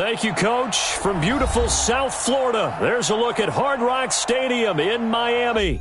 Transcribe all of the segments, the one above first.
Thank you, Coach. From beautiful South Florida, there's a look at Hard Rock Stadium in Miami.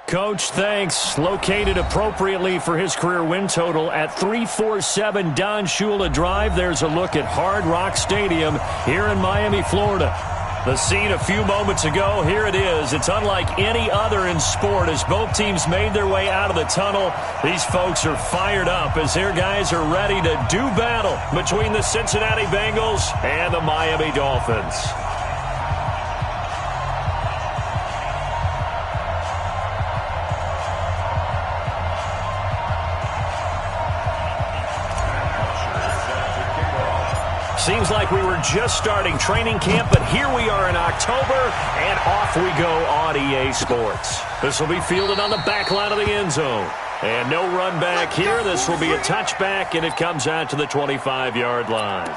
Coach, thanks. Located appropriately for his career win total at 347 Don Shula Drive. There's a look at Hard Rock Stadium here in Miami, Florida. The scene a few moments ago, here it is. It's unlike any other in sport as both teams made their way out of the tunnel. These folks are fired up as their guys are ready to do battle between the Cincinnati Bengals and the Miami Dolphins. Seems like we were just starting training camp, but here we are in October, and off we go on EA Sports. This will be fielded on the back line of the end zone. And no run back here. This will be a touchback, and it comes out to the 25-yard line.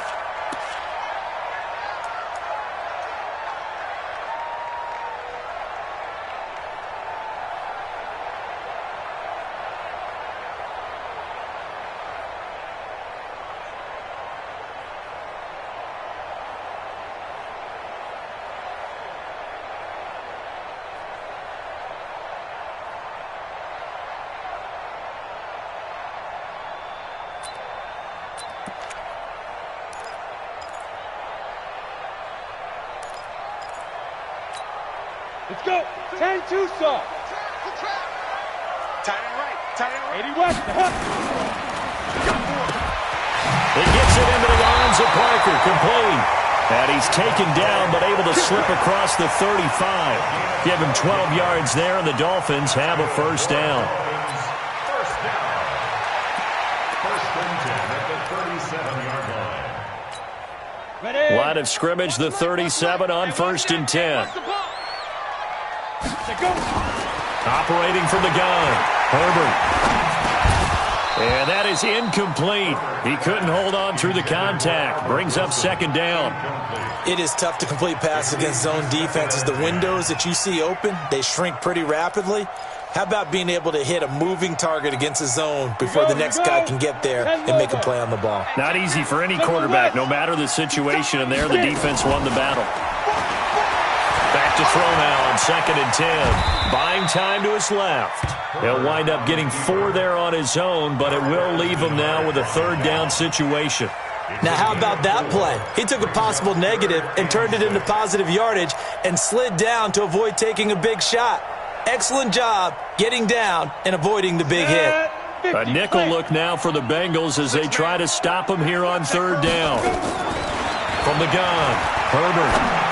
Let's go. 10-2 saw. Tight end right. Tight end right. 80 West. It gets it into the arms of Parker, complete. And he's taken down, but able to slip across the 35. Give him 12 yards there, and the Dolphins have a first down. First down. First and 10 at the 37-yard line. Ready. Line of scrimmage, the 37 on first and 10. Operating from the gun, Herbert. And that is incomplete. He couldn't hold on through the contact. Brings up second down. It is tough to complete passes against zone defenses. The windows that you see open, they shrink pretty rapidly. How about being able to hit a moving target against a zone before the next guy can get there and make a play on the ball? Not easy for any quarterback, no matter the situation, and there the defense won the battle. Back to throw now on second and 10. Buying time to his left. He'll wind up getting 4 there on his own, but it will leave him now with a third down situation. Now, how about that play? He took a possible negative and turned it into positive yardage and slid down to avoid taking a big shot. Excellent job getting down and avoiding the big hit. A nickel look now for the Bengals as they try to stop him here on third down. From the gun, Herbert.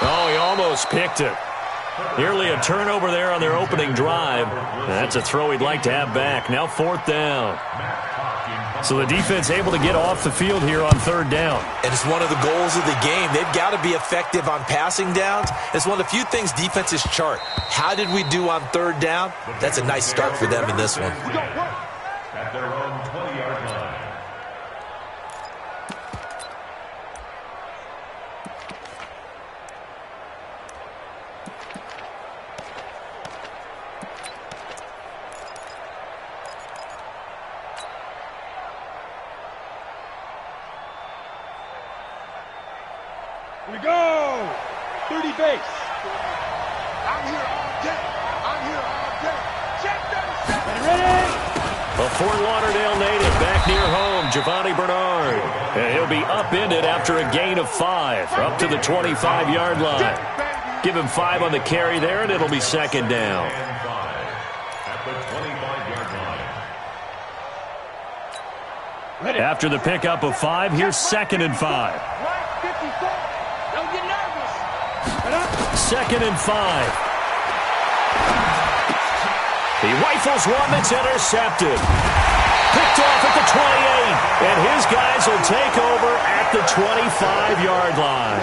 Oh, he almost picked it. Nearly a turnover there on their opening drive. That's a throw he'd like to have back. Now fourth down. So the defense able to get off the field here on third down. And it's one of the goals of the game. They've got to be effective on passing downs. It's one of the few things defenses chart. How did we do on third down? That's a nice start for them in this one. At their own 20-yard line. Here we go. 30 base. I'm here all day. I'm here all day. Check 37. Ready. A Fort Lauderdale native back near home, Giovanni Bernard. And he'll be upended after a gain of 5, up to the 25-yard line. Give him 5 on the carry there, and it'll be second down. And 5 at the 25-yard line. After the pickup of 5, here's second and 5. Right 54. Don't get nervous. Second and 5. He rifles one that's intercepted. Picked off at the 28. And his guys will take over at the 25-yard line.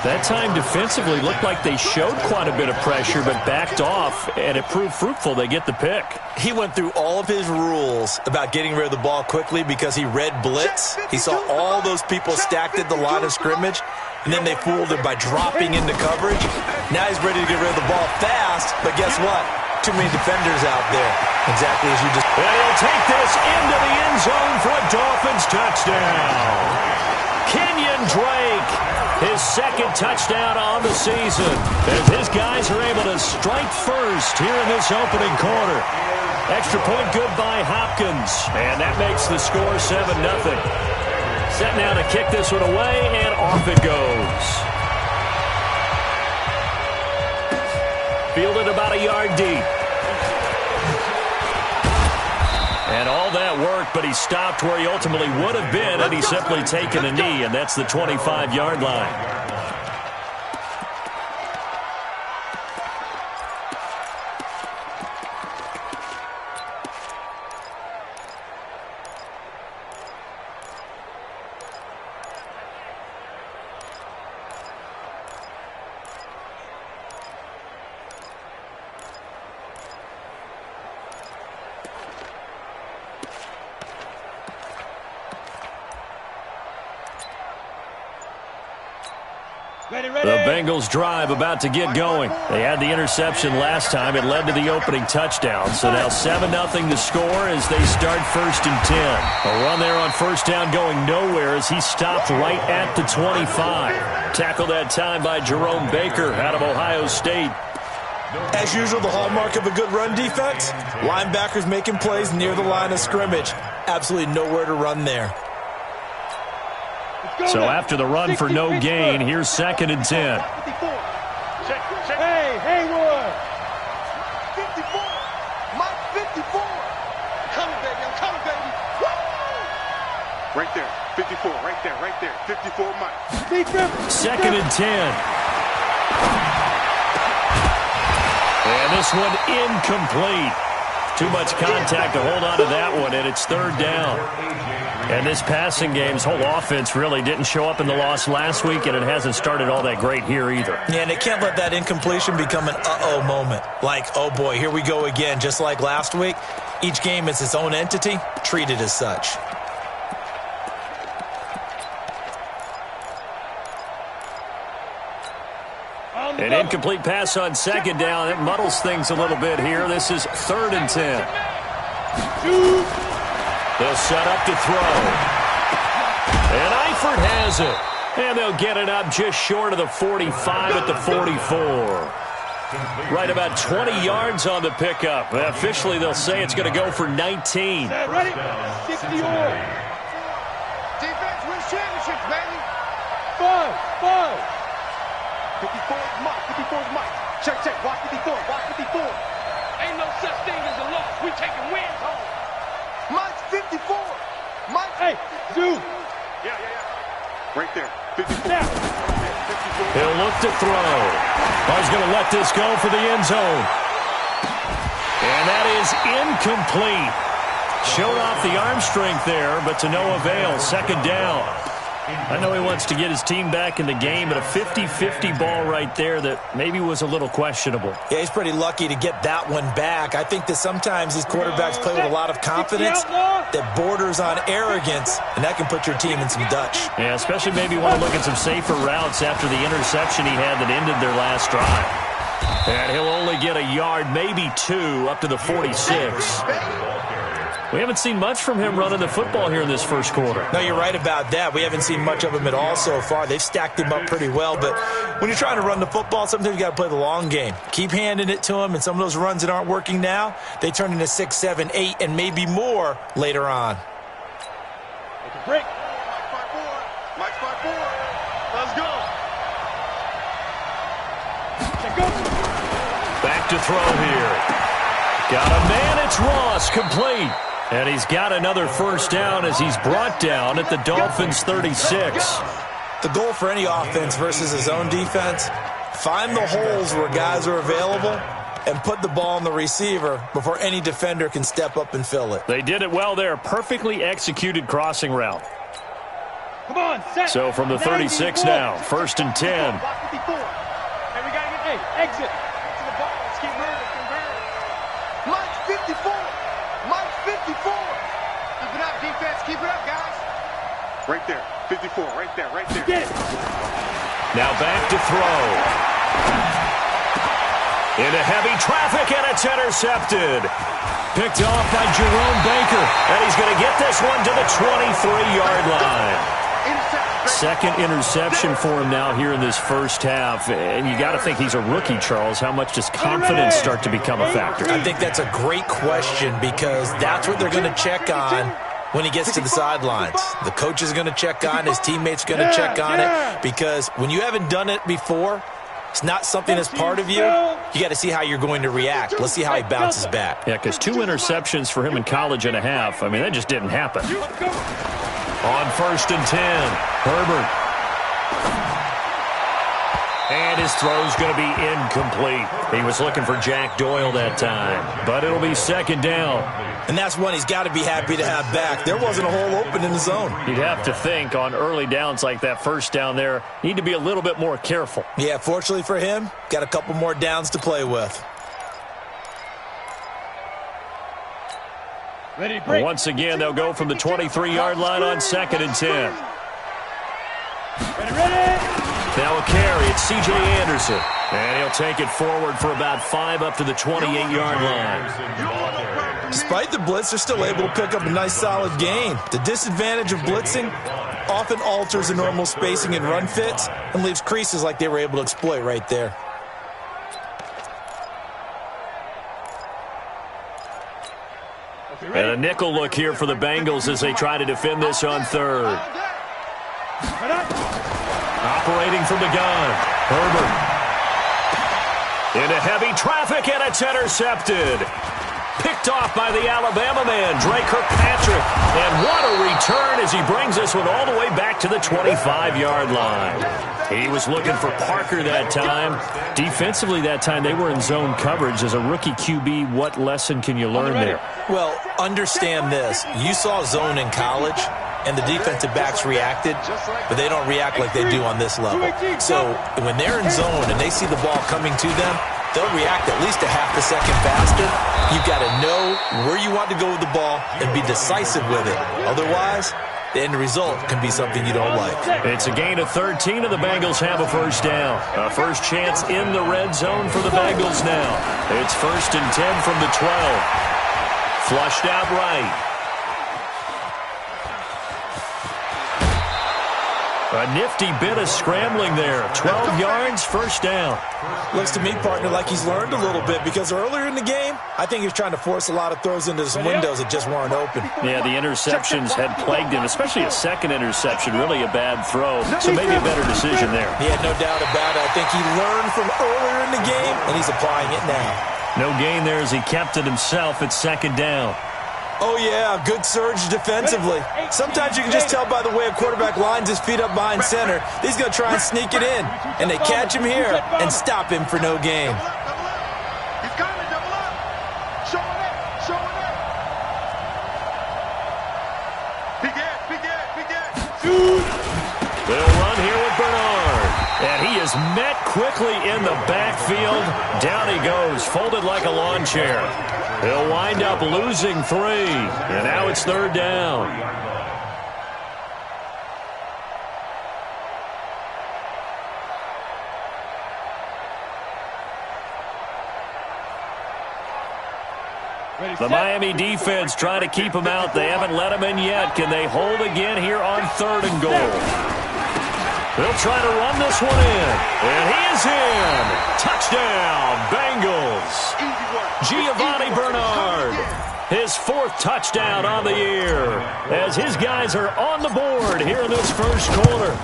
That time defensively looked like they showed quite a bit of pressure but backed off, and it proved fruitful. They get the pick. He went through all of his rules about getting rid of the ball quickly because he read blitz. He saw all those people stacked at the line of scrimmage, and then they fooled him by dropping into coverage. Now he's ready to get rid of the ball fast, but guess what? Too many defenders out there. Exactly as you just... And he'll take this into the end zone for a Dolphins touchdown. Kenyon Drake, his second touchdown on the season, as his guys are able to strike first here in this opening quarter. Extra point good by Hopkins, and that makes the score 7-0. Set now to kick this one away, and off it goes. Fielded about a yard deep. And all that work, but he stopped where he ultimately would have been had he simply taken a knee, and that's the 25-yard line. The Bengals drive about to get going. They had the interception last time. It led to the opening touchdown. So now 7-0 to score as they start first and 10. A run there on first down going nowhere as he stopped right at the 25. Tackled that time by Jerome Baker out of Ohio State. As usual, the hallmark of a good run defense, linebackers making plays near the line of scrimmage. Absolutely nowhere to run there. So after the run for no gain, here's second and 10. Hey, Haywood. 54. Mike 54. Coming, baby. I'm coming, baby. Woo! Right there. 54. Right there. Right there. 54, Mike. Second and 10. And this one incomplete. Too much contact to hold on to that one, and it's third down. And this passing game's whole offense really didn't show up in the loss last week, and it hasn't started all that great here either. Yeah, and they can't let that incompletion become an uh-oh moment. Like, oh boy, here we go again, just like last week. Each game is its own entity, treated as such. An incomplete pass on second down. It muddles things a little bit here. This is third and 10. They'll set up to throw. And Eifert has it. And they'll get it up just short of the 45 at the 44. Right about 20 yards on the pickup. Officially, they'll say it's going to go for 19. Ready? 60 on. Defense wins championships, baby. 5. 54 is Mike. 54 is Mike. Check, check. Watch 54. Watch 54. Ain't no such thing as a loss. We taking wins home. Mike's 54. Mike. Hey, dude. Yeah. Right there. 54. Now. 54. He'll look to throw. He's going to let this go for the end zone. And that is incomplete. Showed off the arm strength there, but to no avail. Second down. I know he wants to get his team back in the game, but a 50-50 ball right there that maybe was a little questionable. Yeah, he's pretty lucky to get that one back. I think that sometimes these quarterbacks play with a lot of confidence that borders on arrogance, and that can put your team in some Dutch. Yeah, especially maybe want to look at some safer routes after the interception he had that ended their last drive. And he'll only get a yard, maybe two, up to the 46. We haven't seen much from him running the football here in this first quarter. No, you're right about that. We haven't seen much of him at all so far. They've stacked him up pretty well, but when you're trying to run the football, sometimes you got to play the long game. Keep handing it to him, and some of those runs that aren't working now, they turn into 6, 7, 8, and maybe more later on. Take a break. Mike's 5-4. Let's go. Check up. Back to throw here. Got a man, it's Ross, complete. And he's got another first down as he's brought down at the Dolphins' 36. The goal for any offense versus his own defense, find the holes where guys are available and put the ball on the receiver before any defender can step up and fill it. They did it well there. Perfectly executed crossing route. Come on, set. So from the 36 now, first and 10. Hey, we got to get, exit. To the ball. Let's keep moving. Mike's 54. Mike's 54. Keep it up, defense. Keep it up, guys. Right there. 54. Right there. Right there. Get it. Now back to throw. Into heavy traffic, and it's intercepted. Picked off by Jerome Baker. And he's going to get this one to the 23-yard line. Second interception for him now here in this first half. And you got to think he's a rookie, Charles. How much does confidence start to become a factor? I think that's a great question because that's what they're going to check on when he gets to the sidelines. The coach is going to check on, his teammates are going to check on it, because when you haven't done it before, it's not something that's part of you. You got to see how you're going to react. Let's see how he bounces back. Yeah, because 2 interceptions for him in college and a half. I mean, that just didn't happen. On first and 10, Herbert. And his throw's going to be incomplete. He was looking for Jack Doyle that time, but it'll be second down. And that's one he's got to be happy to have back. There wasn't a hole open in the zone. You'd have to think on early downs like that first down there, need to be a little bit more careful. Yeah, fortunately for him, got a couple more downs to play with. Ready, break. Once again, they'll go from the 23-yard line on second and 10. Ready. Now a carry, it's C.J. Anderson. And he'll take it forward for about 5 up to the 28-yard line. Despite the blitz, they're still able to pick up a nice solid gain. The disadvantage of blitzing often alters the normal spacing and run fits and leaves creases like they were able to exploit right there. And a nickel look here for the Bengals as they try to defend this on third. Operating from the gun, Herbert. Into heavy traffic, and it's intercepted. Picked off by the Alabama man, Drake Kirkpatrick. And what a return as he brings this one all the way back to the 25-yard line. He was looking for Parker that time. Defensively that time, they were in zone coverage. As a rookie QB, what lesson can you learn there? Well, understand this. You saw zone in college, and the defensive backs reacted, but they don't react like they do on this level. So when they're in zone and they see the ball coming to them, they'll react at least a half a second faster. You've got to know where you want to go with the ball and be decisive with it. Otherwise, the end result can be something you don't like. It's a gain of 13, and the Bengals have a first down. A first chance in the red zone for the Bengals now. It's 1st and 10 from the 12. Flushed out right. A nifty bit of scrambling there. 12 yards, first down. Looks to me, partner, like he's learned a little bit, because earlier in the game, I think he was trying to force a lot of throws into some windows that just weren't open. Yeah, the interceptions had plagued him, especially a second interception, really a bad throw. So maybe a better decision there. Yeah, no doubt about it. I think he learned from earlier in the game, and he's applying it now. No gain there as he kept it himself at 2nd down. Oh, yeah, good surge defensively. Sometimes you can just tell by the way a quarterback lines his feet up behind center. He's going to try and sneak it in, and they catch him here and stop him for no gain. He's coming, double up. Show it up, show it up. Big Ed. They'll run here with Bernard. And he is met quickly in the backfield. Down he goes, folded like a lawn chair. He'll wind up losing 3. And now it's 3rd down. The Miami defense trying to keep him out. They haven't let him in yet. Can they hold again here on 3rd and goal? They'll try to run this one in. And he is in. Touchdown, Bengals. Giovanni Bernard. His 4th touchdown on the year. As his guys are on the board here in this first quarter.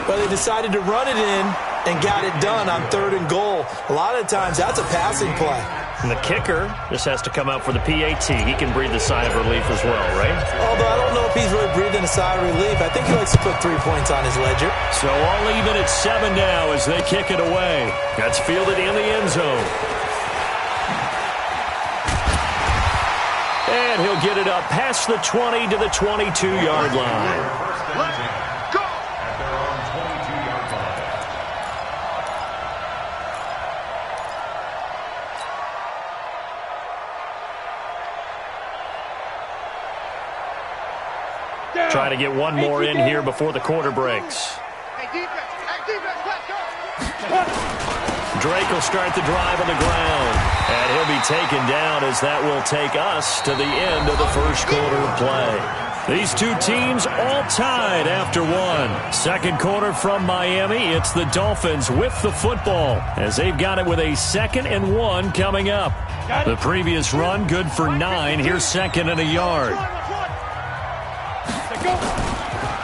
But they decided to run it in and got it done on 3rd and goal. A lot of times that's a passing play. And the kicker just has to come out for the PAT. He can breathe a sigh of relief as well, right? Although I don't know if he's really breathing a sigh of relief. I think he likes to put 3 points on his ledger. So all even at 7 now as they kick it away. That's fielded in the end zone. And he'll get it up past the 20 to the 22-yard line. Let's go! At their own 22-yard line. Trying to get one more in here before the quarter breaks. Hey, defense, let's go. Drake will start the drive on the ground. And he'll be taken down as that will take us to the end of the first quarter of play. These two teams all tied after 1. 2nd quarter from Miami. It's the Dolphins with the football as they've got it with a 2nd and 1 coming up. The previous run good for 9. Here's 2nd and a yard.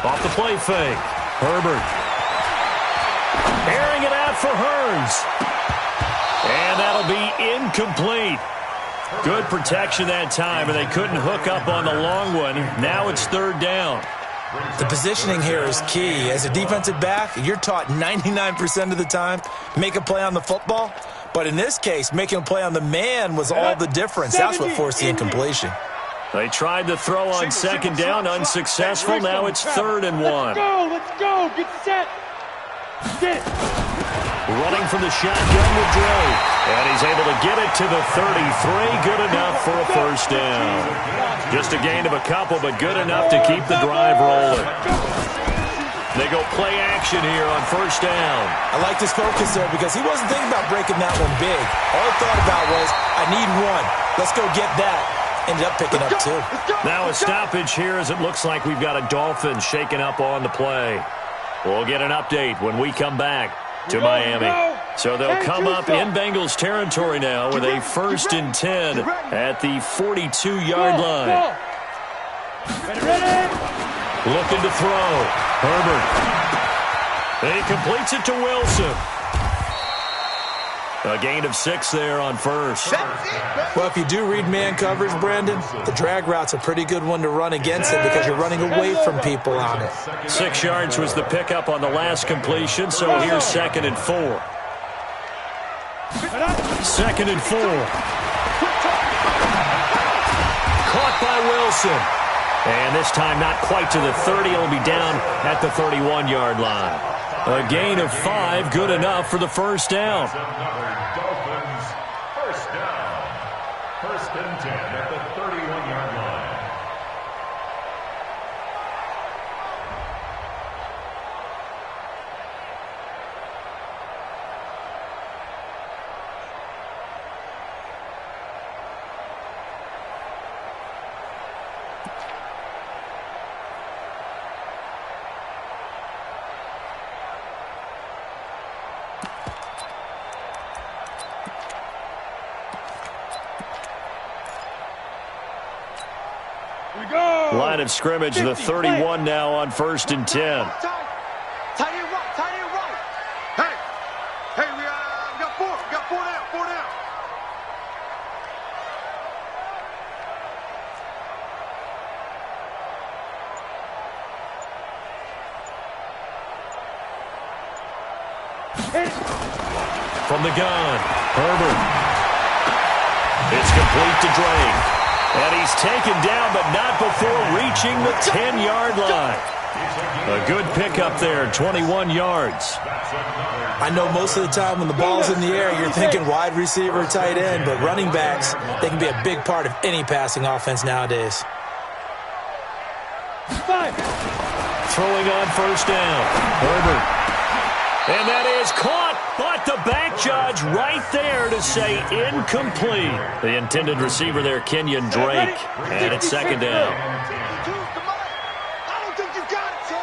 Off the play fake. Herbert. Airing it out for Hurns. And that'll be incomplete. Good protection that time, and they couldn't hook up on the long one. Now it's 3rd down. The positioning here is key. As a defensive back, you're taught 99% of the time, make a play on the football. But in this case, making a play on the man was all the difference. That's what forced the incompletion. They tried to throw on 2nd down, unsuccessful. Now it's 3rd and 1. Let's go, get set. Sit. Running from the shotgun with Drake. And he's able to get it to the 33. Good enough for a first down. Just a gain of a couple, but good enough to keep the drive rolling. They go play action here on 1st down. I like this focus there because he wasn't thinking about breaking that one big. All he thought about was, I need 1. Let's go get that. Ended up picking up 2. Now a stoppage here as it looks like we've got a Dolphins shaking up on the play. We'll get an update when we come back to Miami. So they'll come up in Bengals territory now with a 1st and 10 at the 42-yard line. Looking to throw. Herbert. He completes it to Wilson. A gain of 6 there on first. Well, if you do read man coverage, Brandon, the drag route's a pretty good one to run against it because you're running away from people on it. 6 yards was the pickup on the last completion, so here's 2nd and 4. 2nd and 4. Caught by Wilson. And this time not quite to the 30. He'll be down at the 31-yard line. A gain of 5, good enough for the first down. Dolphins, first down. 1st and 10 at the 31-yard line. Line of scrimmage, the 31 now on 1st and 10. Tight end right. Hey, we got 4. We got 4 down. 4 down. From the gun, Herbert. It's complete to Drake. And he's taken down, but not before reaching the 10-yard line. A good pickup there, 21 yards. I know most of the time when the ball's in the air, you're thinking wide receiver, tight end, but running backs, they can be a big part of any passing offense nowadays. Throwing on 1st down, Herbert. And that is caught, but the back judge right there to say incomplete. The intended receiver there, Kenyon Drake. And it's 2nd down. I don't think you got it, sir.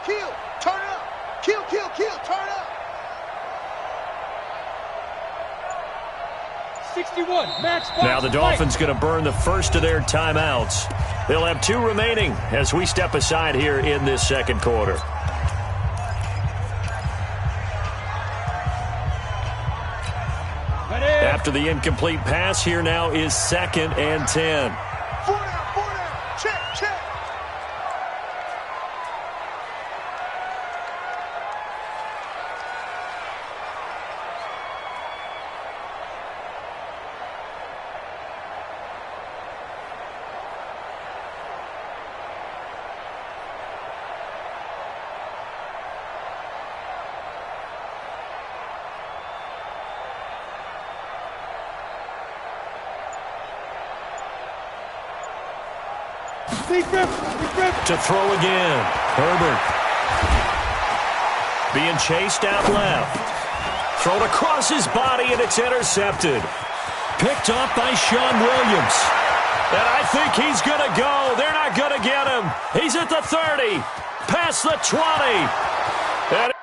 Kill. Turn it up. Kill. Turn it up. 61, max box. Now the Dolphins going to burn the first of their timeouts. They'll have 2 remaining as we step aside here in this 2nd quarter. After the incomplete pass, here now is 2nd and 10. 4 down. Check. To throw again, Herbert. Being chased out left. Thrown across his body, and it's intercepted. Picked off by Sean Williams. And I think he's going to go. They're not going to get him. He's at the 30. Past the 20. And